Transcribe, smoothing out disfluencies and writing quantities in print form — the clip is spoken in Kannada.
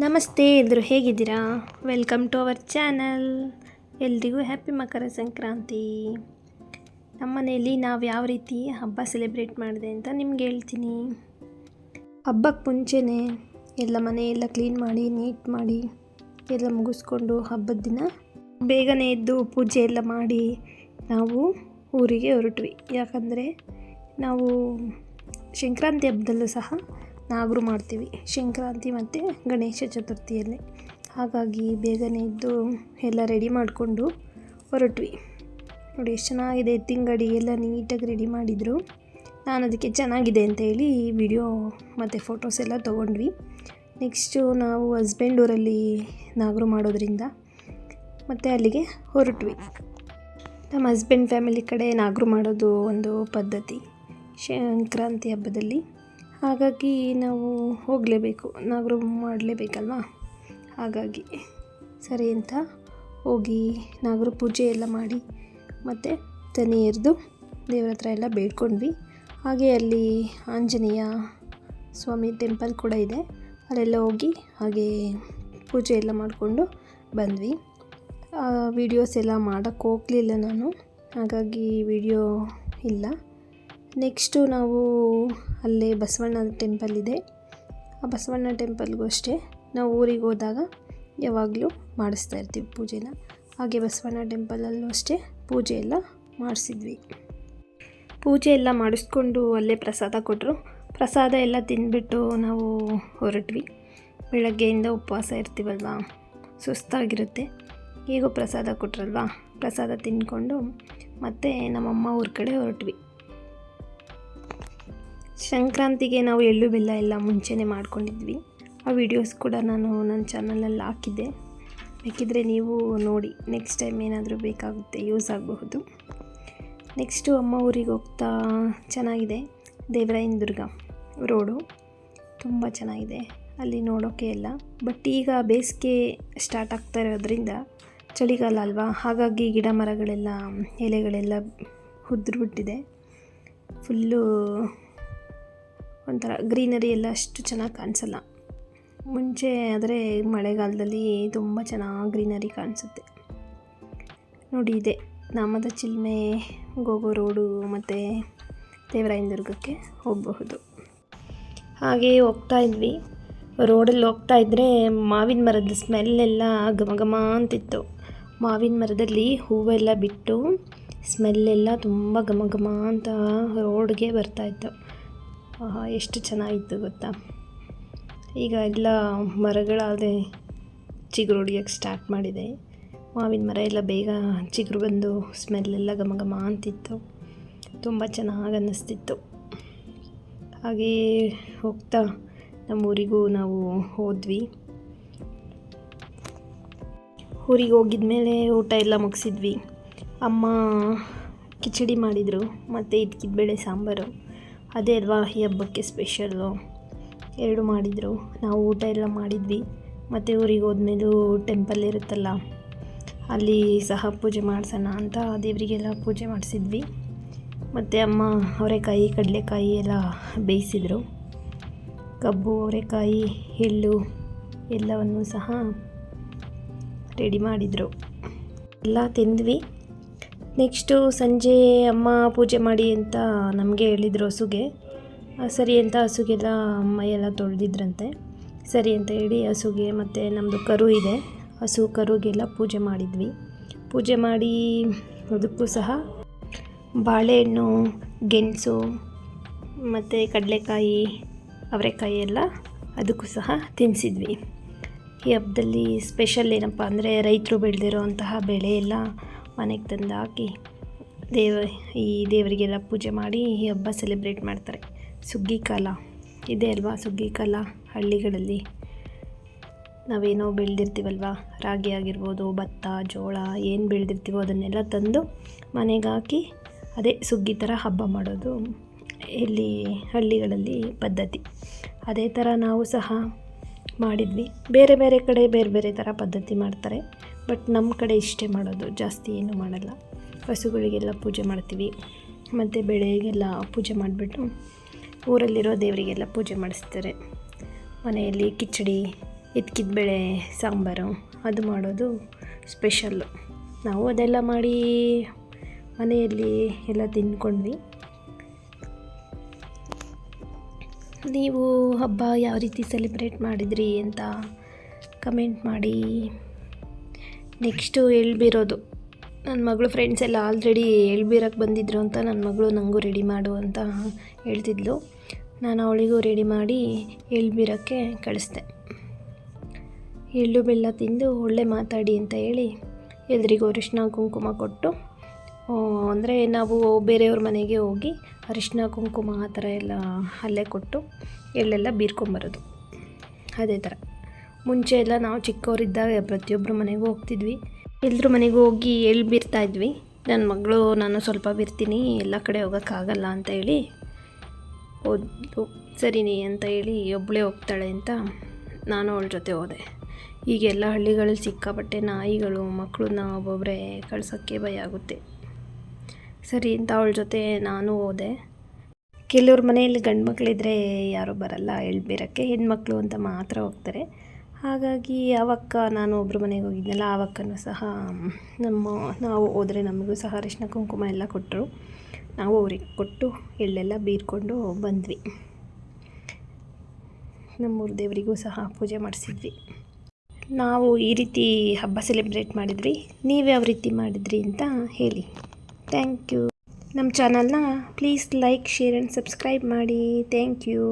ನಮಸ್ತೆ, ಎಲ್ಲರೂ ಹೇಗಿದ್ದೀರಾ? Welcome to our channel. ಎಲ್ರಿಗೂ ಹ್ಯಾಪಿ ಮಕರ ಸಂಕ್ರಾಂತಿ. ನಮ್ಮ ಮನೆಯಲ್ಲಿ ನಾವು ಯಾವ ರೀತಿ ಹಬ್ಬ ಸೆಲೆಬ್ರೇಟ್ ಮಾಡಿದೆ ಅಂತ ನಿಮ್ಗೆ ಹೇಳ್ತೀನಿ. ಹಬ್ಬಕ್ಕೆ ಮುಂಚೆನೇ ಎಲ್ಲ ಮನೆಯೆಲ್ಲ ಕ್ಲೀನ್ ಮಾಡಿ ನೀಟ್ ಮಾಡಿ ಎಲ್ಲ ಮುಗಿಸ್ಕೊಂಡು ಹಬ್ಬದ ದಿನ ಬೇಗನೆ ಎದ್ದು ಪೂಜೆ ಎಲ್ಲ ಮಾಡಿ ನಾವು ಊರಿಗೆ ಹೊರಟ್ವಿ. ಯಾಕಂದರೆ ನಾವು ಸಂಕ್ರಾಂತಿ ಹಬ್ಬದಲ್ಲೂ ಸಹ ನಾಗರು ಮಾಡ್ತೀವಿ, ಸಂಕ್ರಾಂತಿ ಮತ್ತು ಗಣೇಶ ಚತುರ್ಥಿಯಲ್ಲಿ. ಹಾಗಾಗಿ ಬೇಗನೆ ಇದ್ದು ಎಲ್ಲ ರೆಡಿ ಮಾಡಿಕೊಂಡು ಹೊರಟ್ವಿ. ನೋಡಿ ಎಷ್ಟು ಚೆನ್ನಾಗಿದೆ, ಎತ್ತಿನಗಾಡಿ ಎಲ್ಲ ನೀಟಾಗಿ ರೆಡಿ ಮಾಡಿದರು. ನಾನು ಅದಕ್ಕೆ ಚೆನ್ನಾಗಿದೆ ಅಂತೇಳಿ ವಿಡಿಯೋ ಮತ್ತು ಫೋಟೋಸ್ ಎಲ್ಲ ತೊಗೊಂಡ್ವಿ. ನೆಕ್ಸ್ಟು ನಾವು ಹಸ್ಬೆಂಡ್ ಊರಲ್ಲಿ ನಾಗರು ಮಾಡೋದ್ರಿಂದ ಮತ್ತು ಅಲ್ಲಿಗೆ ಹೊರಟ್ವಿ. ನಮ್ಮ ಹಸ್ಬೆಂಡ್ ಫ್ಯಾಮಿಲಿ ಕಡೆ ನಾಗರು ಮಾಡೋದು ಒಂದು ಪದ್ಧತಿ ಸಂಕ್ರಾಂತಿ ಹಬ್ಬದಲ್ಲಿ. ಹಾಗಾಗಿ ನಾವು ಹೋಗಲೇಬೇಕು, ನಾಗರು ಮಾಡಲೇಬೇಕಲ್ವ. ಹಾಗಾಗಿ ಸರಿ ಅಂತ ಹೋಗಿ ನಾಗರು ಪೂಜೆ ಎಲ್ಲ ಮಾಡಿ ಮತ್ತು ತನಿ ಎರೆದು ದೇವ್ರ ಹತ್ರ ಎಲ್ಲ ಬೇಡ್ಕೊಂಡ್ವಿ. ಹಾಗೆ ಅಲ್ಲಿ ಆಂಜನೇಯ ಸ್ವಾಮಿ ಟೆಂಪಲ್ ಕೂಡ ಇದೆ, ಅಲ್ಲೆಲ್ಲ ಹೋಗಿ ಹಾಗೆ ಪೂಜೆ ಎಲ್ಲ ಮಾಡಿಕೊಂಡು ಬಂದ್ವಿ. ವೀಡಿಯೋಸ್ ಎಲ್ಲ ಮಾಡೋಕ್ಕೆ ಹೋಗಲಿಲ್ಲ ನಾನು, ಹಾಗಾಗಿ ವಿಡಿಯೋ ಇಲ್ಲ. ನೆಕ್ಸ್ಟು ನಾವು ಅಲ್ಲೇ ಬಸವಣ್ಣ ಟೆಂಪಲ್ ಇದೆ, ಆ ಬಸವಣ್ಣ ಟೆಂಪಲ್ಗೂ ಅಷ್ಟೇ ನಾವು ಊರಿಗೆ ಹೋದಾಗ ಯಾವಾಗಲೂ ಮಾಡಿಸ್ತಾ ಇರ್ತೀವಿ ಪೂಜೆನ. ಹಾಗೆ ಬಸವಣ್ಣ ಟೆಂಪಲಲ್ಲೂ ಅಷ್ಟೇ ಪೂಜೆ ಎಲ್ಲ ಮಾಡಿಸಿದ್ವಿ. ಪೂಜೆ ಎಲ್ಲ ಮಾಡಿಸ್ಕೊಂಡು ಅಲ್ಲೇ ಪ್ರಸಾದ ಕೊಟ್ಟರು. ಪ್ರಸಾದ ಎಲ್ಲ ತಿಂದ್ಬಿಟ್ಟು ನಾವು ಹೊರಟ್ವಿ. ಬೆಳಗ್ಗೆಯಿಂದ ಉಪವಾಸ ಇರ್ತೀವಲ್ವ, ಸುಸ್ತಾಗಿರುತ್ತೆ. ಹೇಗೋ ಪ್ರಸಾದ ಕೊಟ್ರಲ್ವ, ಪ್ರಸಾದ ತಿಂದ್ಕೊಂಡು ಮತ್ತೆ ನಮ್ಮಮ್ಮ ಊರ ಕಡೆ ಹೊರಟ್ವಿ. ಸಂಕ್ರಾಂತಿಗೆ ನಾವು ಎಳ್ಳು ಬೆಲ್ಲ ಎಲ್ಲ ಮುಂಚೆನೇ ಮಾಡ್ಕೊಂಡಿದ್ವಿ. ಆ ವಿಡಿಯೋಸ್ ಕೂಡ ನಾನು ನನ್ನ ಚಾನಲಲ್ಲಿ ಹಾಕಿದ್ದೆ, ಬೇಕಿದ್ದರೆ ನೀವು ನೋಡಿ. ನೆಕ್ಸ್ಟ್ ಟೈಮ್ ಏನಾದರೂ ಬೇಕಾಗುತ್ತೆ, ಯೂಸ್ ಆಗಬಹುದು. ನೆಕ್ಸ್ಟು ಅಮ್ಮ ಊರಿಗೆ ಹೋಗ್ತಾ ಚೆನ್ನಾಗಿದೆ. ದೇವರಾಯನ ದುರ್ಗ ರೋಡು ತುಂಬ ಚೆನ್ನಾಗಿದೆ ಅಲ್ಲಿ ನೋಡೋಕ್ಕೆ ಎಲ್ಲ. ಬಟ್ ಈಗ ಬೇಸಿಗೆ ಸ್ಟಾರ್ಟ್ ಆಗ್ತಾ ಇರೋದ್ರಿಂದ ಚಳಿಗಾಲ ಅಲ್ವಾ, ಹಾಗಾಗಿ ಗಿಡ ಮರಗಳೆಲ್ಲ ಎಲೆಗಳೆಲ್ಲ ಉದುರ್ಬಿಟ್ಟಿದೆ. ಫುಲ್ಲು ಒಂಥರ ಗ್ರೀನರಿ ಎಲ್ಲ ಅಷ್ಟು ಚೆನ್ನಾಗಿ ಕಾಣಿಸಲ್ಲ. ಮುಂಚೆ ಆದರೆ ಮಳೆಗಾಲದಲ್ಲಿ ತುಂಬ ಚೆನ್ನಾಗಿ ಗ್ರೀನರಿ ಕಾಣಿಸುತ್ತೆ. ನೋಡಿ, ಇದೆ ನಾಮದ ಚಿಲ್ಮೆ ಹೋಗೋ ರೋಡು ಮತ್ತು ದೇವರಾಯನ ದುರ್ಗಕ್ಕೆ ಹೋಗಬಹುದು. ಹಾಗೆ ಹೋಗ್ತಾ ಇದ್ವಿ. ರೋಡಲ್ಲಿ ಹೋಗ್ತಾ ಇದ್ದರೆ ಮಾವಿನ ಮರದ ಸ್ಮೆಲ್ಲೆಲ್ಲ ಘಮ ಘಮ ಅಂತಿತ್ತು. ಮಾವಿನ ಮರದಲ್ಲಿ ಹೂವೆಲ್ಲ ಬಿಟ್ಟು ಸ್ಮೆಲ್ಲೆಲ್ಲ ತುಂಬ ಘಮ ಘಮ ಅಂತ ರೋಡ್ಗೆ ಬರ್ತಾಯಿತ್ತು. ಎಷ್ಟು ಚೆನ್ನಾಗಿತ್ತು ಗೊತ್ತಾ. ಈಗ ಎಲ್ಲ ಮರಗಳಾದರೆ ಚಿಗುರು ಹೊಡಿಯೋಕ್ಕೆ ಸ್ಟಾರ್ಟ್ ಮಾಡಿದೆ. ಮಾವಿನ ಮರ ಎಲ್ಲ ಬೇಗ ಚಿಗುರು ಬಂದು ಸ್ಮೆಲ್ಲೆಲ್ಲ ಘಮ ಘಮ ಅಂತಿತ್ತು, ತುಂಬ ಚೆನ್ನಾಗಿ ಅನ್ನಿಸ್ತಿತ್ತು. ಹಾಗೇ ಹೋಗ್ತಾ ನಮ್ಮೂರಿಗೂ ನಾವು ಹೋದ್ವಿ. ಊರಿಗೆ ಹೋಗಿದ ಮೇಲೆ ಊಟ ಎಲ್ಲ ಮುಗಿಸಿದ್ವಿ. ಅಮ್ಮ ಕಿಚಡಿ ಮಾಡಿದರು ಮತ್ತು ಇದ್ಕಿದ ಬೇಳೆ ಸಾಂಬಾರು, ಅದೇ ಅಲ್ವಾ ಈ ಹಬ್ಬಕ್ಕೆ ಸ್ಪೆಷಲ್ಲು. ಎರಡು ಮಾಡಿದರು. ನಾವು ಊಟ ಎಲ್ಲ ಮಾಡಿದ್ವಿ. ಮತ್ತು ಊರಿಗೆ ಹೋದ್ಮೇಲೂ ಟೆಂಪಲ್ ಇರುತ್ತಲ್ಲ, ಅಲ್ಲಿ ಸಹ ಪೂಜೆ ಮಾಡಿಸೋಣ ಅಂತ ದೇವರಿಗೆಲ್ಲ ಪೂಜೆ ಮಾಡಿಸಿದ್ವಿ. ಮತ್ತು ಅಮ್ಮ ಅವರೆಕಾಯಿ ಕಡಲೆಕಾಯಿ ಎಲ್ಲ ಬೇಯಿಸಿದರು. ಕಬ್ಬು, ಅವರೆಕಾಯಿ, ಎಳ್ಳು ಎಲ್ಲವನ್ನು ಸಹ ರೆಡಿ ಮಾಡಿದರು. ಎಲ್ಲ ತಿಂದ್ವಿ. ನೆಕ್ಸ್ಟು ಸಂಜೆ ಅಮ್ಮ ಪೂಜೆ ಮಾಡಿ ಅಂತ ನಮಗೆ ಹೇಳಿದರು ಹಸುಗೆ. ಸರಿ ಅಂತ ಹಸುಗೆಲ್ಲ ಮೈಯೆಲ್ಲ ತೊಳೆದಿದ್ರಂತೆ. ಸರಿ ಅಂತ ಹೇಳಿ ಹಸುಗೆ ಮತ್ತು ನಮ್ಮದು ಕರು ಇದೆ, ಹಸು ಕರುಗೆಲ್ಲ ಪೂಜೆ ಮಾಡಿದ್ವಿ. ಪೂಜೆ ಮಾಡಿ ಅದಕ್ಕೂ ಸಹ ಬಾಳೆಹಣ್ಣು, ಗೆಣಸು ಮತ್ತು ಕಡಲೆಕಾಯಿ, ಅವರೆಕಾಯಿ ಎಲ್ಲ ಅದಕ್ಕೂ ಸಹ ತಿನ್ನಿಸಿದ್ವಿ. ಈ ಹಬ್ಬದಲ್ಲಿ ಸ್ಪೆಷಲ್ ಏನಪ್ಪ ಅಂದರೆ ರೈತರು ಬೆಳೆದಿರೋ ಅಂತಹ ಬೆಳೆ ಎಲ್ಲ ಮನೆಗೆ ತಂದು ಹಾಕಿ ಈ ದೇವರಿಗೆಲ್ಲ ಪೂಜೆ ಮಾಡಿ ಈ ಹಬ್ಬ ಸೆಲೆಬ್ರೇಟ್ ಮಾಡ್ತಾರೆ. ಸುಗ್ಗಿ ಕಾಲ ಇದೆ ಅಲ್ವಾ, ಸುಗ್ಗಿ ಕಾಲ ಹಳ್ಳಿಗಳಲ್ಲಿ ನಾವೇನೋ ಬೆಳೆದಿರ್ತೀವಲ್ವ, ರಾಗಿ ಆಗಿರ್ಬೋದು, ಭತ್ತ, ಜೋಳ ಏನು ಬೆಳೆದಿರ್ತೀವೋ ಅದನ್ನೆಲ್ಲ ತಂದು ಮನೆಗೆ ಹಾಕಿ ಅದೇ ಸುಗ್ಗಿ ಥರ ಹಬ್ಬ ಮಾಡೋದು ಇಲ್ಲಿ ಹಳ್ಳಿಗಳಲ್ಲಿ ಪದ್ಧತಿ. ಅದೇ ಥರ ನಾವು ಸಹ ಮಾಡಿದ್ವಿ. ಬೇರೆ ಬೇರೆ ಕಡೆ ಬೇರೆ ಬೇರೆ ಥರ ಪದ್ಧತಿ ಮಾಡ್ತಾರೆ, ಬಟ್ ನಮ್ಮ ಕಡೆ ಇಷ್ಟೇ ಮಾಡೋದು, ಜಾಸ್ತಿ ಏನೂ ಮಾಡಲ್ಲ. ಹಸುಗಳಿಗೆಲ್ಲ ಪೂಜೆ ಮಾಡ್ತೀವಿ ಮತ್ತು ಬೆಳೆಗೆಲ್ಲ ಪೂಜೆ ಮಾಡಿಬಿಟ್ಟು ಊರಲ್ಲಿರೋ ದೇವರಿಗೆಲ್ಲ ಪೂಜೆ ಮಾಡಿಸ್ತಾರೆ. ಮನೆಯಲ್ಲಿ ಕಿಚಡಿ ಇದ್ಕಿದ ಬೇಳೆ ಸಾಂಬಾರು ಅದು ಮಾಡೋದು ಸ್ಪೆಷಲ್ಲು. ನಾವು ಅದೆಲ್ಲ ಮಾಡಿ ಮನೆಯಲ್ಲಿ ಎಲ್ಲ ತಿಂದ್ಕೊಂಡ್ವಿ. ನೀವು ಹಬ್ಬ ಯಾವ ರೀತಿ ಸೆಲೆಬ್ರೇಟ್ ಮಾಡಿದ್ರಿ ಅಂತ ಕಮೆಂಟ್ ಮಾಡಿ. ನೆಕ್ಸ್ಟು ಎಳ್ಬೀರೋದು. ನನ್ನ ಮಗಳು ಫ್ರೆಂಡ್ಸ್ ಎಲ್ಲ ಆಲ್ರೆಡಿ ಎಳ್ಬೀರಕ್ಕೆ ಬಂದಿದ್ರು ಅಂತ ನನ್ನ ಮಗಳು ನನಗೂ ರೆಡಿ ಮಾಡು ಅಂತ ಹೇಳ್ತಿದ್ಲು. ನಾನು ಅವಳಿಗೂ ರೆಡಿ ಮಾಡಿ ಎಳ್ಬೀರಕ್ಕೆ ಕಳಿಸ್ದೆ. ಎಳ್ಳು ಬೆಲ್ಲ ತಿಂದು ಒಳ್ಳೆ ಮಾತಾಡಿ ಅಂತ ಹೇಳಿ ಎಲ್ರಿಗೂ ಅರಿಶಿನ ಕುಂಕುಮ ಕೊಟ್ಟು, ಅಂದರೆ ನಾವು ಬೇರೆಯವ್ರ ಮನೆಗೆ ಹೋಗಿ ಅರಿಶಿನ ಕುಂಕುಮ ಆ ಥರ ಎಲ್ಲ ಅಲ್ಲೇ ಕೊಟ್ಟು ಎಳ್ಳೆಲ್ಲ ಬೀರ್ಕೊಂಬರೋದು. ಅದೇ ಥರ ಮುಂಚೆ ಎಲ್ಲ ನಾವು ಚಿಕ್ಕವರಿದ್ದಾಗ ಪ್ರತಿಯೊಬ್ಬರ ಮನೆಗೂ ಹೋಗ್ತಿದ್ವಿ, ಎಲ್ಲರ ಮನೆಗೂ ಹೋಗಿ ಎಳ್ಳು ಬೀರ್ತಾಯಿದ್ವಿ. ನನ್ನ ಮಗಳು ನಾನು ಸ್ವಲ್ಪ ಬೀರ್ತೀನಿ, ಎಲ್ಲ ಕಡೆ ಹೋಗೋಕ್ಕಾಗಲ್ಲ ಅಂತ ಹೇಳಿ ಹೋದ್ಲು. ಸರಿನಿ ಅಂತ ಹೇಳಿ ಒಬ್ಬಳೇ ಹೋಗ್ತಾಳೆ ಅಂತ ನಾನು ಅವಳ ಜೊತೆ ಹೋದೆ. ಈಗೆಲ್ಲ ಹಳ್ಳಿಗಳಲ್ಲಿ ಸಿಕ್ಕಾಪಟ್ಟೆ ನಾಯಿಗಳು, ಮಕ್ಕಳನ್ನ ಒಬ್ಬೊಬ್ಬರೇ ಕಳ್ಸೋಕ್ಕೆ ಭಯ ಆಗುತ್ತೆ. ಸರಿ ಅಂತ ಅವಳ ಜೊತೆ ನಾನು ಹೋದೆ. ಕೆಲವ್ರ ಮನೆಯಲ್ಲಿ ಗಂಡು ಮಕ್ಕಳಿದ್ರೆ ಯಾರೂ ಬರಲ್ಲ ಎಳ್ಬೀರಕ್ಕೆ, ಹೆಣ್ಮಕ್ಳು ಅಂತ ಮಾತ್ರ ಹೋಗ್ತಾರೆ. ಹಾಗಾಗಿ ಆವಕ್ಕ ನಾನು ಒಬ್ಬರ ಮನೆಗೆ ಹೋಗಿದ್ನಲ್ಲ, ಆವಕ್ಕನೂ ಸಹ ನಾವು ಹೋದರೆ ನಮಗೂ ಸಹ ಅರಿಶಿನ ಕುಂಕುಮ ಎಲ್ಲ ಕೊಟ್ಟರು. ನಾವು ಅವ್ರಿಗೆ ಕೊಟ್ಟು ಎಳ್ಳೆಲ್ಲ ಬೀರ್ಕೊಂಡು ಬಂದ್ವಿ. ನಮ್ಮೂರ ದೇವರಿಗೂ ಸಹ ಪೂಜೆ ಮಾಡಿಸಿದ್ವಿ. ನಾವು ಈ ರೀತಿ ಹಬ್ಬ ಸೆಲೆಬ್ರೇಟ್ ಮಾಡಿದ್ವಿ. ನೀವು ಯಾವ ರೀತಿ ಮಾಡಿದ್ರಿ ಅಂತ ಹೇಳಿ. Thank you. ನಮ್ಮ ಚಾನಲ್ನ please like, share and subscribe ಮಾಡಿ. Thank you.